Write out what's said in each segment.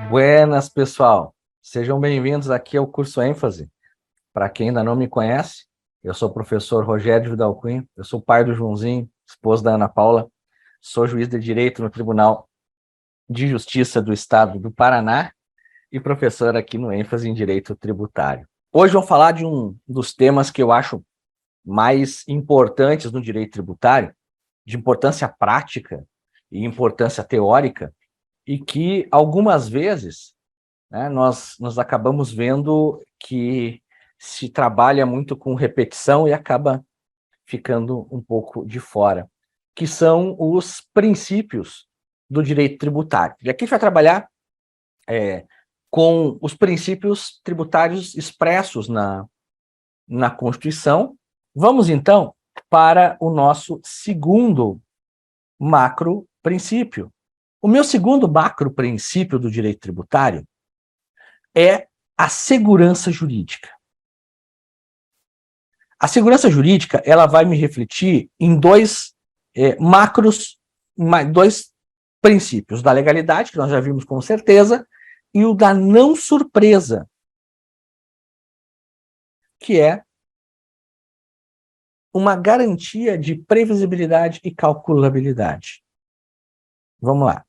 Buenas, pessoal. Sejam bem-vindos aqui ao curso ênfase. Para quem ainda não me conhece, eu sou o professor Rogério Vidal Cunha, eu sou pai do Joãozinho, esposo da Ana Paula, sou juiz de Direito no Tribunal de Justiça do Estado do Paraná e professor aqui no ênfase em Direito Tributário. Hoje vamos falar de um dos temas que eu acho mais importantes no direito tributário, de importância prática e importância teórica, e que algumas vezes, né, nós acabamos vendo que se trabalha muito com repetição e acaba ficando um pouco de fora, que são os princípios do direito tributário. E aqui a gente vai trabalhar com os princípios tributários expressos na Constituição. Vamos, então, para o nosso segundo macro princípio. O meu segundo macro princípio do direito tributário é a segurança jurídica. A segurança jurídica, ela vai me refletir em dois dois princípios, da legalidade, que nós já vimos com certeza, e o da não surpresa, que é uma garantia de previsibilidade e calculabilidade. Vamos lá.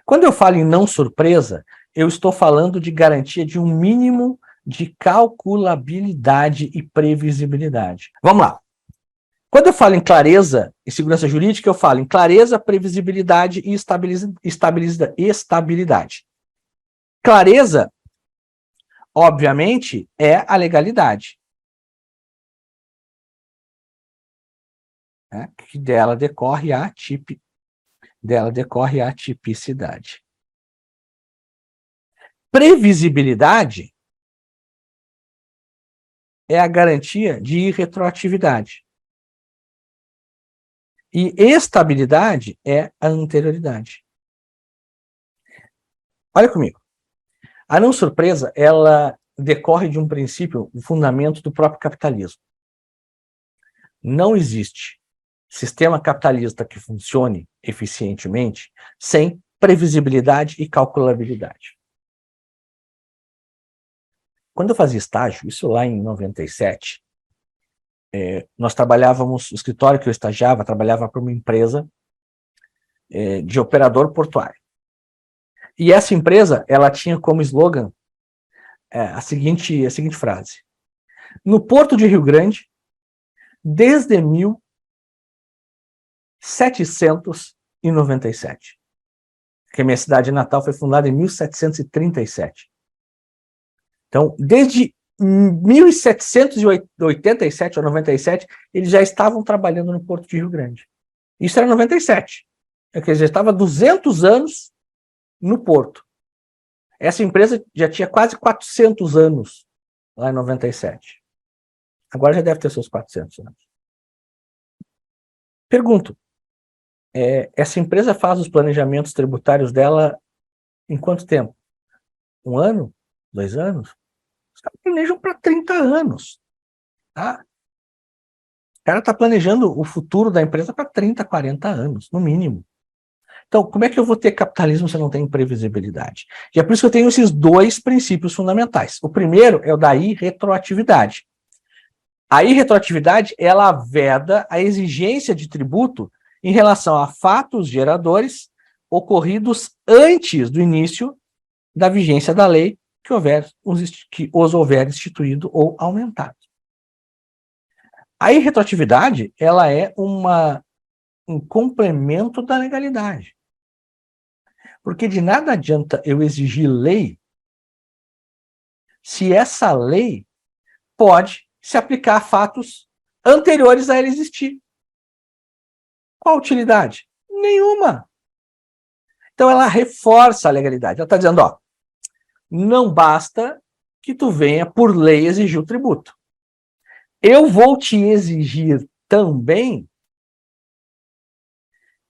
Quando eu falo em não surpresa, eu estou falando de garantia de um mínimo de calculabilidade e previsibilidade. Vamos lá. Quando eu falo em clareza e segurança jurídica, eu falo em clareza, previsibilidade e estabilidade. Clareza, obviamente, é a legalidade. Né? Que dela decorre a tipicidade. Previsibilidade é a garantia de irretroatividade. E estabilidade é a anterioridade. Olha comigo. A não surpresa, ela decorre de um princípio, um fundamento do próprio capitalismo. Não existe sistema capitalista que funcione eficientemente sem previsibilidade e calculabilidade. Quando eu fazia estágio, isso lá em 97, nós trabalhávamos, o escritório que eu estagiava, trabalhava para uma empresa de operador portuário. E essa empresa, ela tinha como slogan a seguinte frase: no Porto de Rio Grande, desde 1797. Porque a minha cidade natal foi fundada em 1737. Então, desde 1787 ou 97, eles já estavam trabalhando no Porto de Rio Grande. Isso era 97. Quer dizer, estava 200 anos no Porto. Essa empresa já tinha quase 400 anos lá em 97. Agora já deve ter seus 400 anos. Pergunto, essa empresa faz os planejamentos tributários dela em quanto tempo? 1 ano? 2 anos? Os caras planejam para 30 anos. Tá? O cara está planejando o futuro da empresa para 30, 40 anos, no mínimo. Então, como é que eu vou ter capitalismo se eu não tenho previsibilidade? E é por isso que eu tenho esses dois princípios fundamentais. O primeiro é o da irretroatividade. A irretroatividade, ela veda a exigência de tributo em relação a fatos geradores ocorridos antes do início da vigência da lei que os houver instituído ou aumentado. A irretroatividade, ela é um complemento da legalidade. Porque de nada adianta eu exigir lei se essa lei pode se aplicar a fatos anteriores a ela existir. Qual a utilidade? Nenhuma. Então ela reforça a legalidade. Ela está dizendo, ó, não basta que tu venha por lei exigir o tributo. Eu vou te exigir também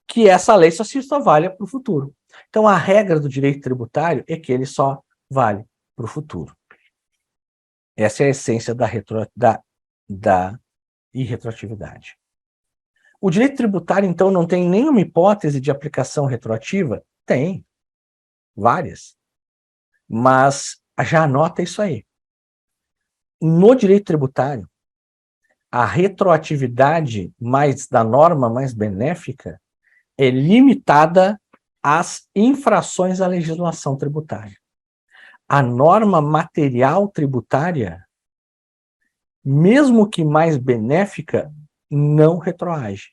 que essa lei só valha para o futuro. Então a regra do direito tributário é que ele só vale para o futuro. Essa é a essência da irretroatividade. O direito tributário, então, não tem nenhuma hipótese de aplicação retroativa? Tem. Várias. mas já anota isso aí. No direito tributário, a retroatividade da norma mais benéfica é limitada às infrações à legislação tributária. A norma material tributária, mesmo que mais benéfica, não retroage.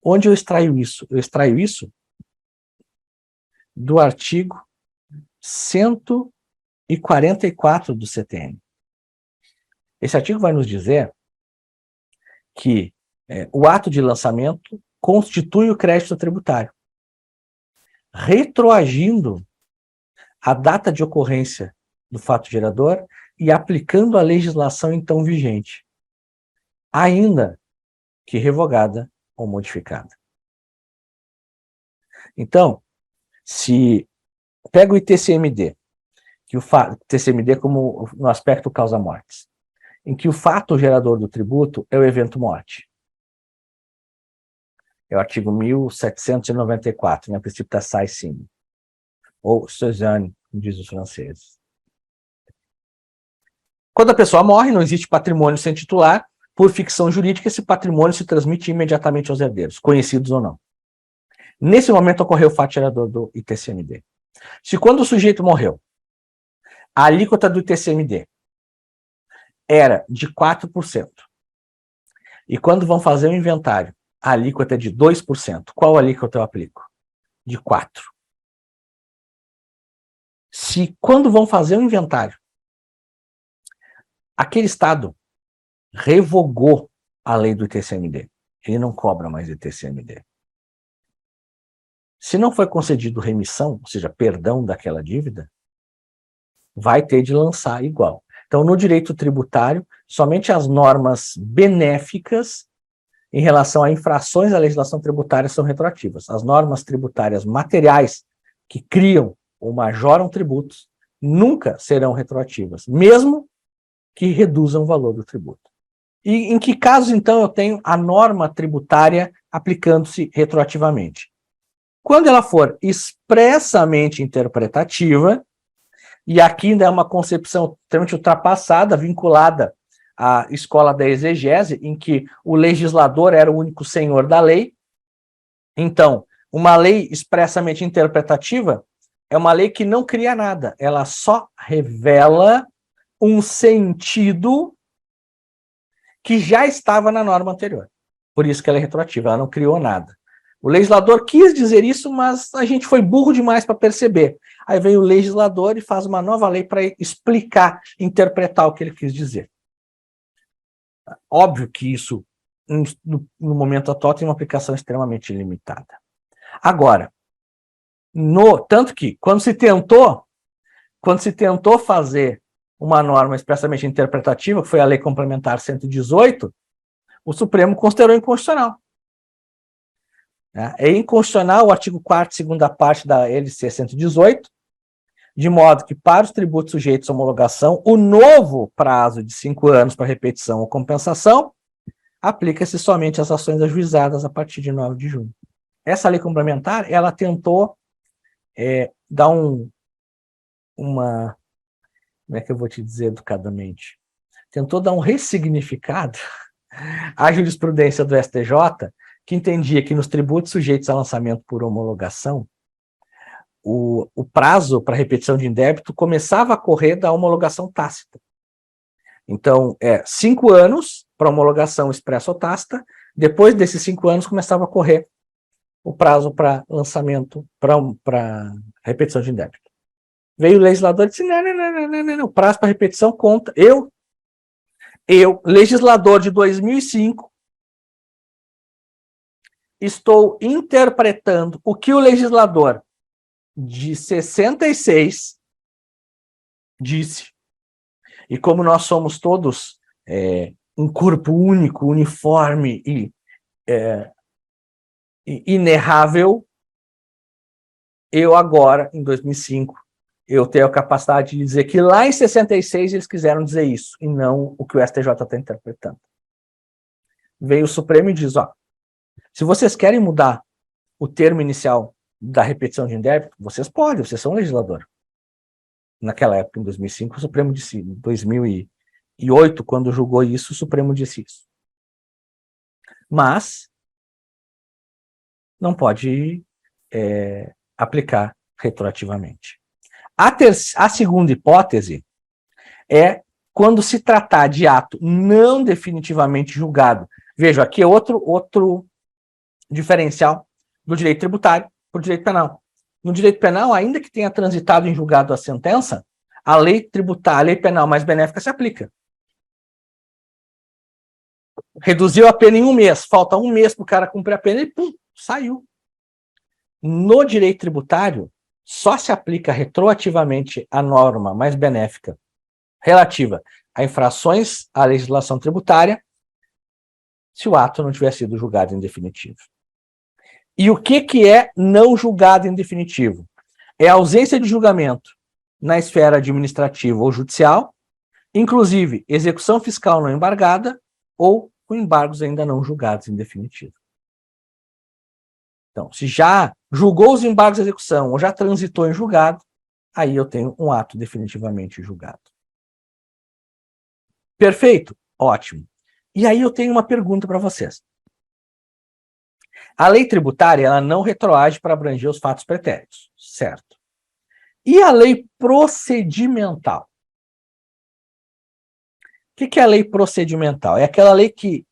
Onde eu extraio isso? Eu extraio isso do artigo 144 do CTN. Esse artigo vai nos dizer que o ato de lançamento constitui o crédito tributário, retroagindo a data de ocorrência do fato gerador e aplicando a legislação então vigente, ainda que revogada ou modificada. Então, se pega o ITCMD, que o TCMD como no aspecto causa-mortes, em que o fato gerador do tributo é o evento morte. É o artigo 1794, né, princípio da Sayre-Simon, ou Suzanne, como diz os franceses. Quando a pessoa morre, não existe patrimônio sem titular. Por ficção jurídica, esse patrimônio se transmite imediatamente aos herdeiros, conhecidos ou não. Nesse momento ocorreu o fato gerador do ITCMD. Se quando o sujeito morreu, a alíquota do ITCMD era de 4%, e quando vão fazer o inventário, a alíquota é de 2%, qual alíquota eu aplico? De 4%. Se quando vão fazer o inventário, aquele Estado revogou a lei do ITCMD, ele não cobra mais ITCMD. Se não foi concedido remissão, ou seja, perdão daquela dívida, vai ter de lançar igual. Então, no direito tributário, somente as normas benéficas em relação a infrações à legislação tributária são retroativas. As normas tributárias materiais que criam ou majoram tributos nunca serão retroativas, mesmo que reduzam o valor do tributo. E em que casos, então, eu tenho a norma tributária aplicando-se retroativamente? Quando ela for expressamente interpretativa, e aqui ainda é uma concepção extremamente ultrapassada, vinculada à escola da exegese, em que o legislador era o único senhor da lei. Então, uma lei expressamente interpretativa é uma lei que não cria nada, ela só revela um sentido que já estava na norma anterior. Por isso que ela é retroativa, ela não criou nada. O legislador quis dizer isso, mas a gente foi burro demais para perceber. Aí vem o legislador e faz uma nova lei para explicar, interpretar o que ele quis dizer. Óbvio que isso, no momento atual, tem uma aplicação extremamente limitada. Agora, tanto que, quando se tentou fazer uma norma expressamente interpretativa, que foi a Lei Complementar 118, o Supremo considerou inconstitucional. É inconstitucional o artigo 4º, segunda parte da LC 118, de modo que, para os tributos sujeitos à homologação, o novo prazo de 5 anos para repetição ou compensação aplica-se somente às ações ajuizadas a partir de 9 de junho. Essa lei complementar, ela tentou dar uma... Como é que eu vou te dizer educadamente? Tentou dar um ressignificado à jurisprudência do STJ, que entendia que nos tributos sujeitos a lançamento por homologação, o prazo para repetição de indébito começava a correr da homologação tácita. Então, 5 anos para homologação expressa ou tácita, depois desses 5 anos começava a correr o prazo para lançamento, para repetição de indébito. Veio o legislador e disse, não, o prazo para repetição conta. Eu, legislador de 2005, estou interpretando o que o legislador de 66 disse. E como nós somos todos um corpo único, uniforme e inerrável, eu agora, em 2005, eu tenho a capacidade de dizer que lá em 66 eles quiseram dizer isso, e não o que o STJ está interpretando. Veio o Supremo e diz, se vocês querem mudar o termo inicial da repetição de indébito, vocês podem, vocês são legislador. Naquela época, em 2005, o Supremo disse, em 2008, quando julgou isso, o Supremo disse isso. Mas não pode aplicar retroativamente. A segunda hipótese é quando se tratar de ato não definitivamente julgado. Veja, aqui é outro diferencial do direito tributário para o direito penal. No direito penal, ainda que tenha transitado em julgado a sentença, a lei tributária, a lei penal mais benéfica se aplica. Reduziu a pena em 1 mês, falta 1 mês para o cara cumprir a pena e pum, saiu. No direito tributário, só se aplica retroativamente a norma mais benéfica relativa a infrações à legislação tributária se o ato não tiver sido julgado em definitivo. E o que é não julgado em definitivo? É a ausência de julgamento na esfera administrativa ou judicial, inclusive execução fiscal não embargada ou com embargos ainda não julgados em definitivo. Então, se já julgou os embargos de execução ou já transitou em julgado, aí eu tenho um ato definitivamente julgado. Perfeito? Ótimo. E aí eu tenho uma pergunta para vocês. A lei tributária, ela não retroage para abranger os fatos pretéritos, certo? E a lei procedimental? O que é a lei procedimental? É aquela lei que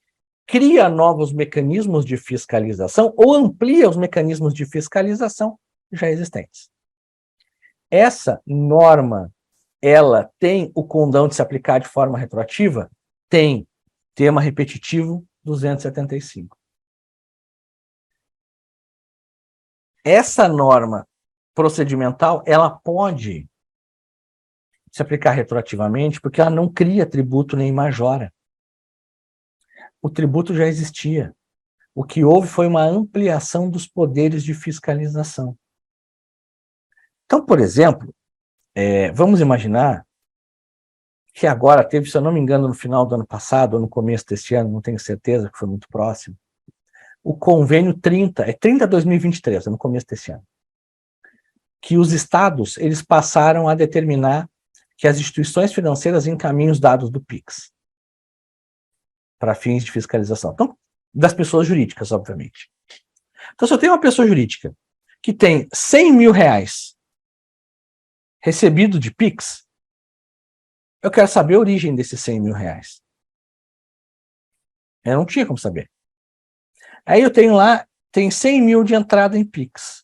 cria novos mecanismos de fiscalização ou amplia os mecanismos de fiscalização já existentes. Essa norma, ela tem o condão de se aplicar de forma retroativa? Tem. Tema repetitivo 275. Essa norma procedimental, ela pode se aplicar retroativamente porque ela não cria tributo nem majora. O tributo já existia. O que houve foi uma ampliação dos poderes de fiscalização. Então, por exemplo, vamos imaginar que agora teve, se eu não me engano, no final do ano passado, ou no começo deste ano, não tenho certeza, que foi muito próximo, o convênio 30/2023, no começo desse ano, que os estados, eles passaram a determinar que as instituições financeiras encaminhem os dados do PIX para fins de fiscalização. Então, das pessoas jurídicas, obviamente. Então, se eu tenho uma pessoa jurídica que tem 100 mil reais recebido de PIX, eu quero saber a origem desses 100 mil reais. Eu não tinha como saber. Aí eu tenho lá, tem 100 mil de entrada em PIX.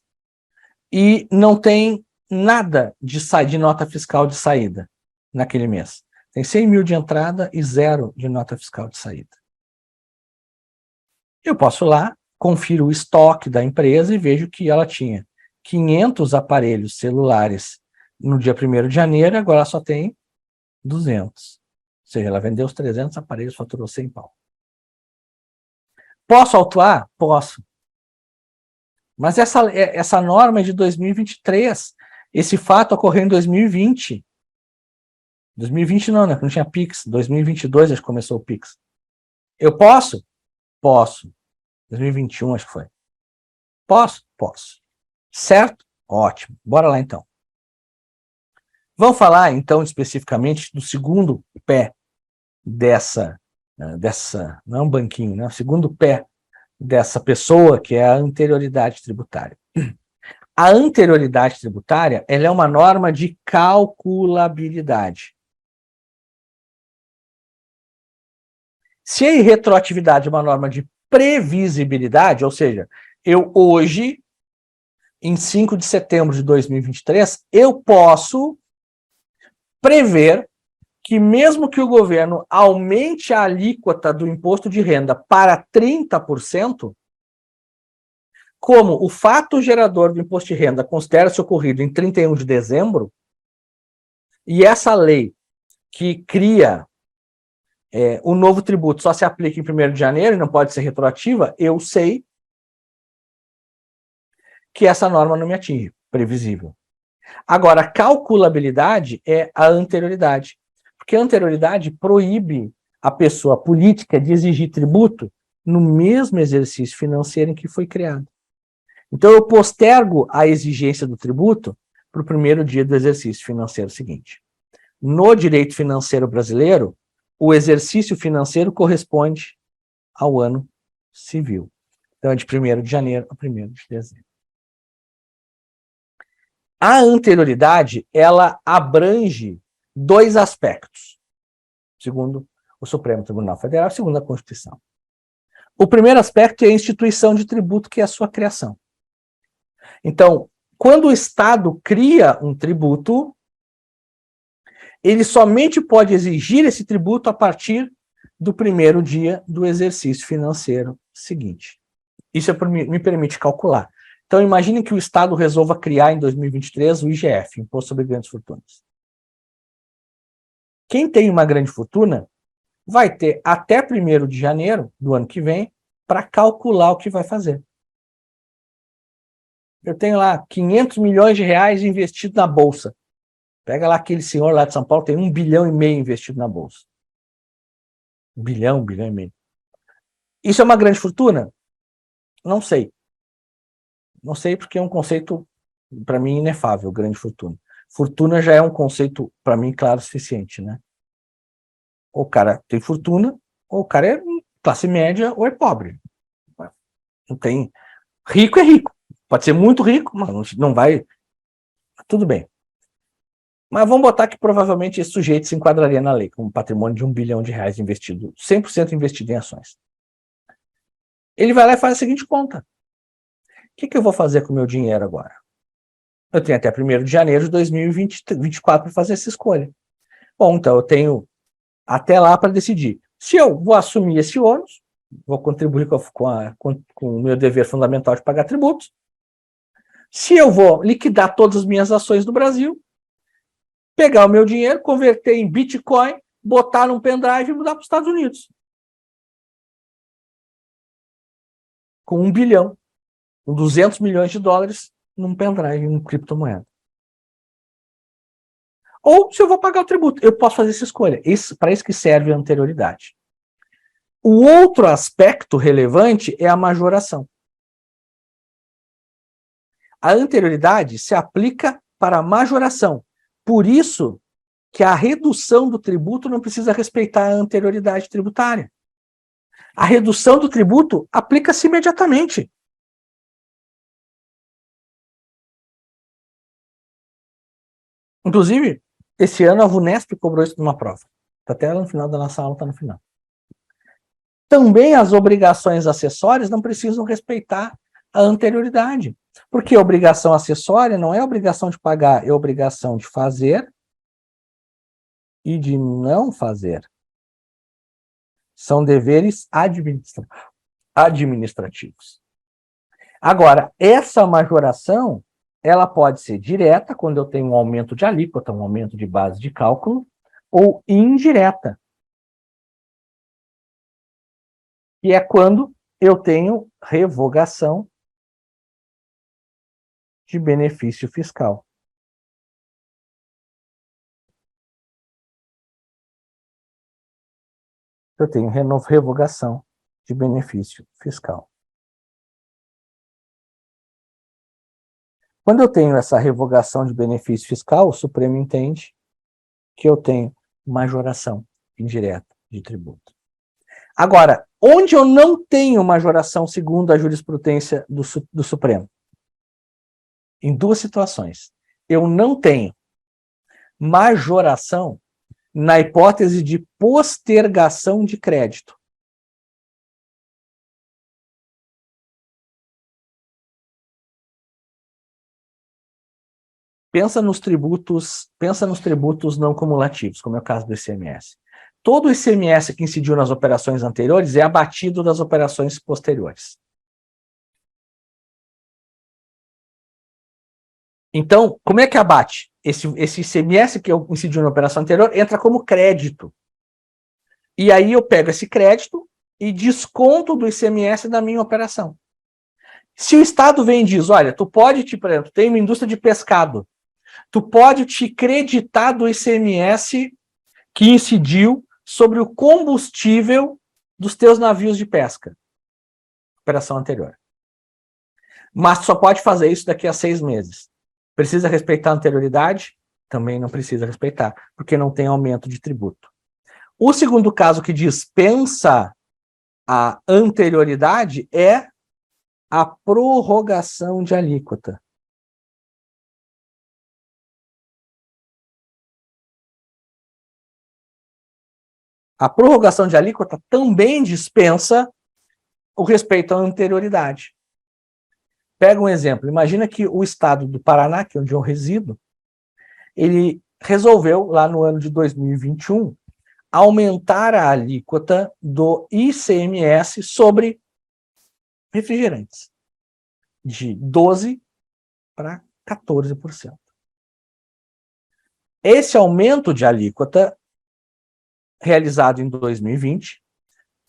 E não tem nada de nota fiscal de saída naquele mês. Tem 100 mil de entrada e 0 de nota fiscal de saída. Eu posso ir lá, confiro o estoque da empresa e vejo que ela tinha 500 aparelhos celulares no dia 1º de janeiro, agora ela só tem 200. Ou seja, ela vendeu os 300 aparelhos, faturou 100 pau. Posso autuar? Posso. Mas essa norma é de 2023. Esse fato ocorreu em 2020. 2020 não, né? Não tinha PIX. 2022 acho que começou o PIX. Eu posso? Posso. 2021 acho que foi. Posso? Posso. Certo? Ótimo. Bora lá então. Vamos falar então especificamente do segundo pé dessa não é um banquinho, né? O segundo pé dessa pessoa, que é a anterioridade tributária. A anterioridade tributária, ela é uma norma de calculabilidade. Se a retroatividade é uma norma de previsibilidade, ou seja, eu hoje, em 5 de setembro de 2023, eu posso prever que mesmo que o governo aumente a alíquota do imposto de renda para 30%, como o fato gerador do imposto de renda considera-se ocorrido em 31 de dezembro, e essa lei que cria o novo tributo só se aplica em 1º de janeiro e não pode ser retroativa, eu sei que essa norma não me atinge, previsível. Agora, a calculabilidade é a anterioridade, porque a anterioridade proíbe a pessoa política de exigir tributo no mesmo exercício financeiro em que foi criado. Então, eu postergo a exigência do tributo para o primeiro dia do exercício financeiro seguinte. No direito financeiro brasileiro, o exercício financeiro corresponde ao ano civil. Então, é de 1º de janeiro a 1º de dezembro. A anterioridade, ela abrange 2 aspectos, segundo o Supremo Tribunal Federal, segundo a Constituição. O primeiro aspecto é a instituição de tributo, que é a sua criação. Então, quando o Estado cria um tributo, ele somente pode exigir esse tributo a partir do primeiro dia do exercício financeiro seguinte. Isso me permite calcular. Então, imagine que o Estado resolva criar em 2023 o IGF, Imposto sobre Grandes Fortunas. Quem tem uma grande fortuna vai ter até 1º de janeiro do ano que vem para calcular o que vai fazer. Eu tenho lá 500 milhões de reais investido na Bolsa. Pega lá aquele senhor lá de São Paulo, tem 1,5 bilhão investido na Bolsa. 1 bilhão e meio. Isso é uma grande fortuna? Não sei. Não sei, porque é um conceito, para mim, inefável, grande fortuna. Fortuna já é um conceito, para mim, claro o suficiente, né? Ou o cara tem fortuna, ou o cara é classe média, ou é pobre. Não tem... Rico é rico. Pode ser muito rico, mas não vai... Tudo bem. Mas vamos botar que provavelmente esse sujeito se enquadraria na lei, com um patrimônio de 1 bilhão de reais investido, 100% investido em ações. Ele vai lá e faz a seguinte conta. O que eu vou fazer com o meu dinheiro agora? Eu tenho até 1º de janeiro de 2024 para fazer essa escolha. Bom, então eu tenho até lá para decidir. Se eu vou assumir esse ônus, vou contribuir com o meu dever fundamental de pagar tributos. Se eu vou liquidar todas as minhas ações do Brasil, pegar o meu dinheiro, converter em Bitcoin, botar num pendrive e mudar para os Estados Unidos. Com 1 bilhão, com 200 milhões de dólares num pendrive, em criptomoeda. Ou se eu vou pagar o tributo, eu posso fazer essa escolha. Para isso que serve a anterioridade. O outro aspecto relevante é a majoração. A anterioridade se aplica para a majoração. Por isso que a redução do tributo não precisa respeitar a anterioridade tributária. A redução do tributo aplica-se imediatamente. Inclusive, esse ano a VUNESP cobrou isso numa prova. Está até no final da nossa aula, está no final. Também as obrigações acessórias não precisam respeitar a anterioridade. Porque a obrigação acessória não é obrigação de pagar, é obrigação de fazer e de não fazer. São deveres administrativos. Agora, essa majoração, ela pode ser direta, quando eu tenho um aumento de alíquota, um aumento de base de cálculo, ou indireta, que é quando eu tenho revogação de benefício fiscal. Eu tenho revogação de benefício fiscal. Quando eu tenho essa revogação de benefício fiscal, o Supremo entende que eu tenho majoração indireta de tributo. Agora, onde eu não tenho majoração segundo a jurisprudência do Supremo? Em 2 situações. Eu não tenho majoração na hipótese de postergação de crédito. Pensa nos tributos não cumulativos, como é o caso do ICMS. Todo o ICMS que incidiu nas operações anteriores é abatido das operações posteriores. Então, como é que abate? Esse ICMS que eu incidi na operação anterior entra como crédito. E aí eu pego esse crédito e desconto do ICMS da minha operação. Se o Estado vem e diz, olha, tu pode, por exemplo, tem uma indústria de pescado, tu pode te creditar do ICMS que incidiu sobre o combustível dos teus navios de pesca. Operação anterior. Mas só pode fazer isso daqui a 6 meses. Precisa respeitar a anterioridade? Também não precisa respeitar, porque não tem aumento de tributo. O segundo caso que dispensa a anterioridade é a prorrogação de alíquota. A prorrogação de alíquota também dispensa o respeito à anterioridade. Pega um exemplo, imagina que o estado do Paraná, que é onde eu resido, ele resolveu, lá no ano de 2021, aumentar a alíquota do ICMS sobre refrigerantes, de 12% para 14%. Esse aumento de alíquota, realizado em 2020,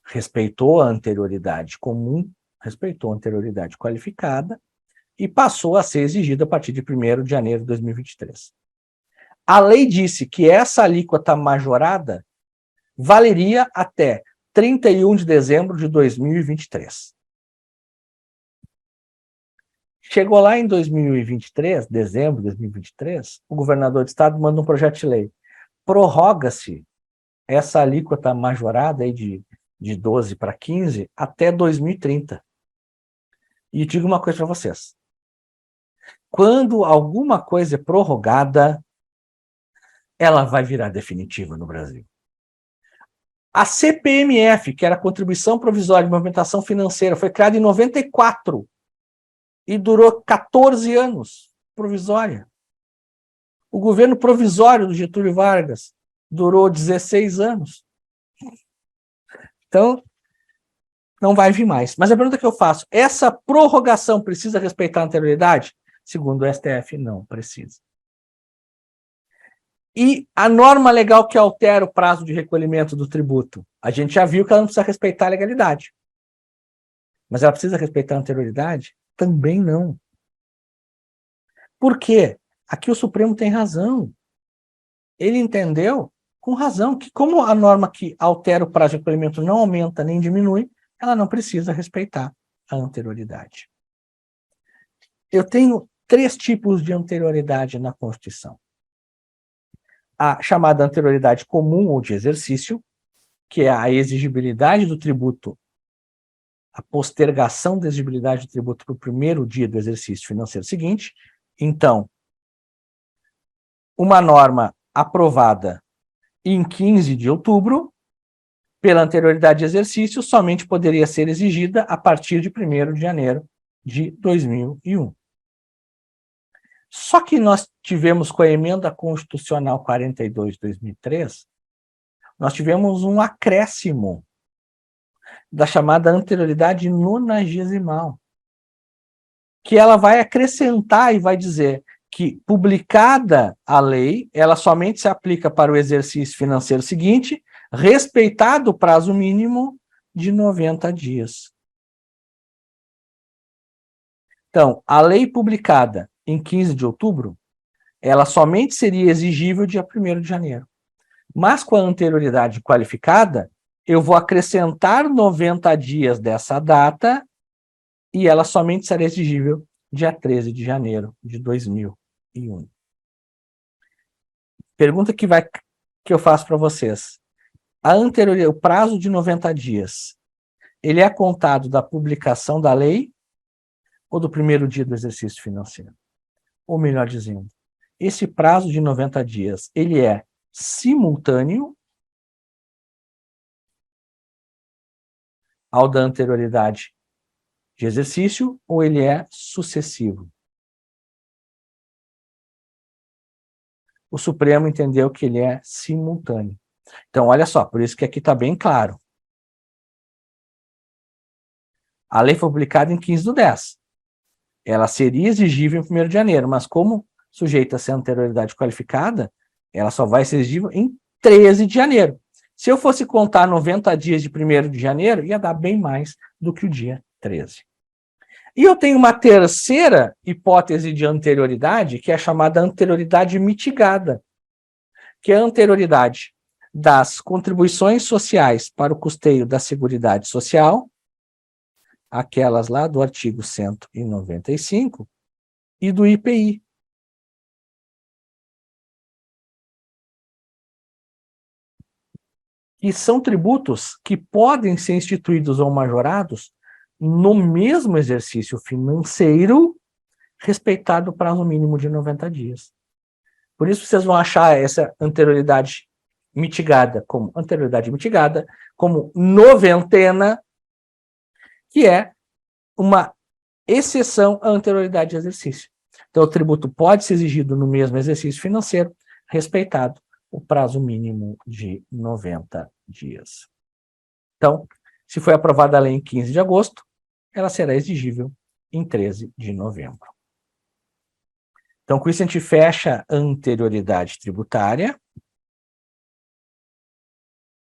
respeitou a anterioridade comum, respeitou a anterioridade qualificada e passou a ser exigido a partir de 1º de janeiro de 2023. A lei disse que essa alíquota majorada valeria até 31 de dezembro de 2023. Chegou lá em 2023, dezembro de 2023, o governador de estado manda um projeto de lei. Prorroga-se essa alíquota majorada aí de 12 para 15 até 2030. E digo uma coisa para vocês. Quando alguma coisa é prorrogada, ela vai virar definitiva no Brasil. A CPMF, que era a Contribuição Provisória de Movimentação Financeira, foi criada em 94 e durou 14 anos, provisória. O governo provisório do Getúlio Vargas durou 16 anos. Então, não vai vir mais. Mas a pergunta que eu faço, essa prorrogação precisa respeitar a anterioridade? Segundo o STF, não precisa. E a norma legal que altera o prazo de recolhimento do tributo? A gente já viu que ela não precisa respeitar a legalidade. Mas ela precisa respeitar a anterioridade? Também não. Por quê? Aqui o Supremo tem razão. Ele entendeu, com razão, que como a norma que altera o prazo de recolhimento não aumenta nem diminui, ela não precisa respeitar a anterioridade. Eu tenho 3 tipos de anterioridade na Constituição. A chamada anterioridade comum ou de exercício, que é a exigibilidade do tributo, a postergação da exigibilidade do tributo para o primeiro dia do exercício financeiro seguinte. Então, uma norma aprovada em 15 de outubro, pela anterioridade de exercício, somente poderia ser exigida a partir de 1º de janeiro de 2001. Só que nós tivemos, com a emenda constitucional 42 de 2003, nós tivemos um acréscimo da chamada anterioridade nonagesimal, que ela vai acrescentar e vai dizer que, publicada a lei, ela somente se aplica para o exercício financeiro seguinte, respeitado o prazo mínimo de 90 dias. Então, a lei publicada em 15 de outubro, ela somente seria exigível dia 1º de janeiro. Mas com a anterioridade qualificada, eu vou acrescentar 90 dias dessa data e ela somente será exigível dia 13 de janeiro de 2001. Pergunta que eu faço para vocês. O prazo de 90 dias, ele é contado da publicação da lei ou do primeiro dia do exercício financeiro? Ou melhor dizendo, esse prazo de 90 dias, ele é simultâneo ao da anterioridade de exercício ou ele é sucessivo? O Supremo entendeu que ele é simultâneo. Então, olha só, por isso que aqui está bem claro. A lei foi publicada em 15/10. Ela seria exigível em 1º de janeiro, mas como sujeita a ser anterioridade qualificada, ela só vai ser exigível em 13 de janeiro. Se eu fosse contar 90 dias de 1º de janeiro, ia dar bem mais do que o dia 13. E eu tenho uma terceira hipótese de anterioridade, que é a chamada anterioridade mitigada, que é a anterioridade das contribuições sociais para o custeio da Seguridade Social, aquelas lá do artigo 195, e do IPI. que são tributos que podem ser instituídos ou majorados no mesmo exercício financeiro, respeitado o prazo mínimo de 90 dias. Por isso vocês vão achar essa anterioridade mitigada, como noventena, que é uma exceção à anterioridade de exercício. Então, o tributo pode ser exigido no mesmo exercício financeiro, respeitado o prazo mínimo de 90 dias. Então, se foi aprovada a lei em 15 de agosto, ela será exigível em 13 de novembro. Então, com isso a gente fecha a anterioridade tributária.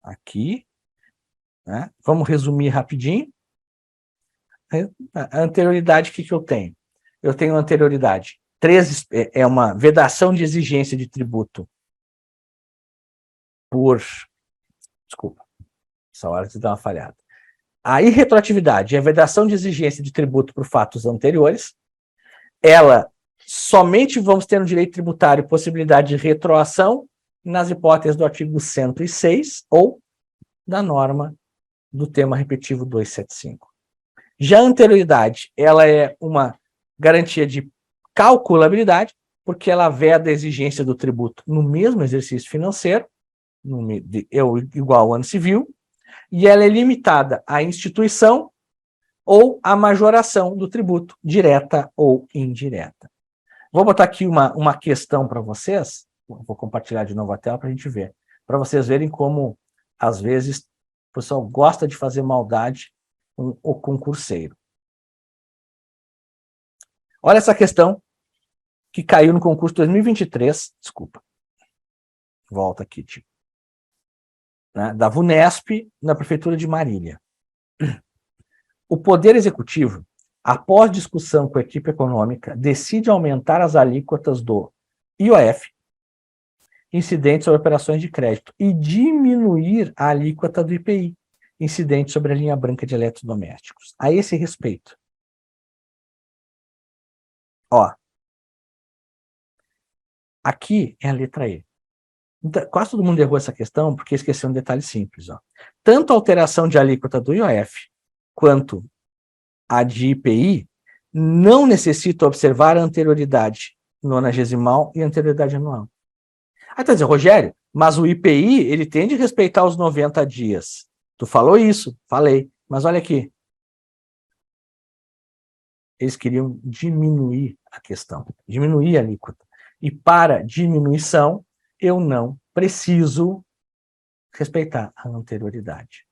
Aqui. Né? Vamos resumir rapidinho. A anterioridade, o que eu tenho? Eu tenho anterioridade. É uma vedação de exigência de tributo por... Desculpa, essa hora você dá uma falhada. A irretroatividade é a vedação de exigência de tributo por fatos anteriores. Ela, somente vamos ter no direito tributário possibilidade de retroação nas hipóteses do artigo 106 ou da norma do tema repetitivo 275. Já a anterioridade, ela é uma garantia de calculabilidade, porque ela veda a exigência do tributo no mesmo exercício financeiro, igual ao ano civil, e ela é limitada à instituição ou à majoração do tributo, direta ou indireta. Vou botar aqui uma questão para vocês, vou compartilhar de novo a tela para a gente ver, para vocês verem como, às vezes, o pessoal gosta de fazer maldade com o concurseiro. Olha essa questão que caiu no concurso 2023, desculpa, volta aqui, tipo, né, da VUNESP, na Prefeitura de Marília. O Poder Executivo, após discussão com a equipe econômica, decide aumentar as alíquotas do IOF, incidente sobre operações de crédito, e diminuir a alíquota do IPI, incidente sobre a linha branca de eletrodomésticos. A esse respeito, ó, aqui é a letra E. Então, quase todo mundo errou essa questão porque esqueceu um detalhe simples. Ó. Tanto a alteração de alíquota do IOF quanto a de IPI não necessita observar a anterioridade nonagesimal e anterioridade anual. Aí tá dizendo, Rogério, mas o IPI, ele tem de respeitar os 90 dias. Tu falou isso? Falei. Mas olha aqui. Eles queriam diminuir a questão, diminuir a alíquota. E para diminuição, eu não preciso respeitar a anterioridade.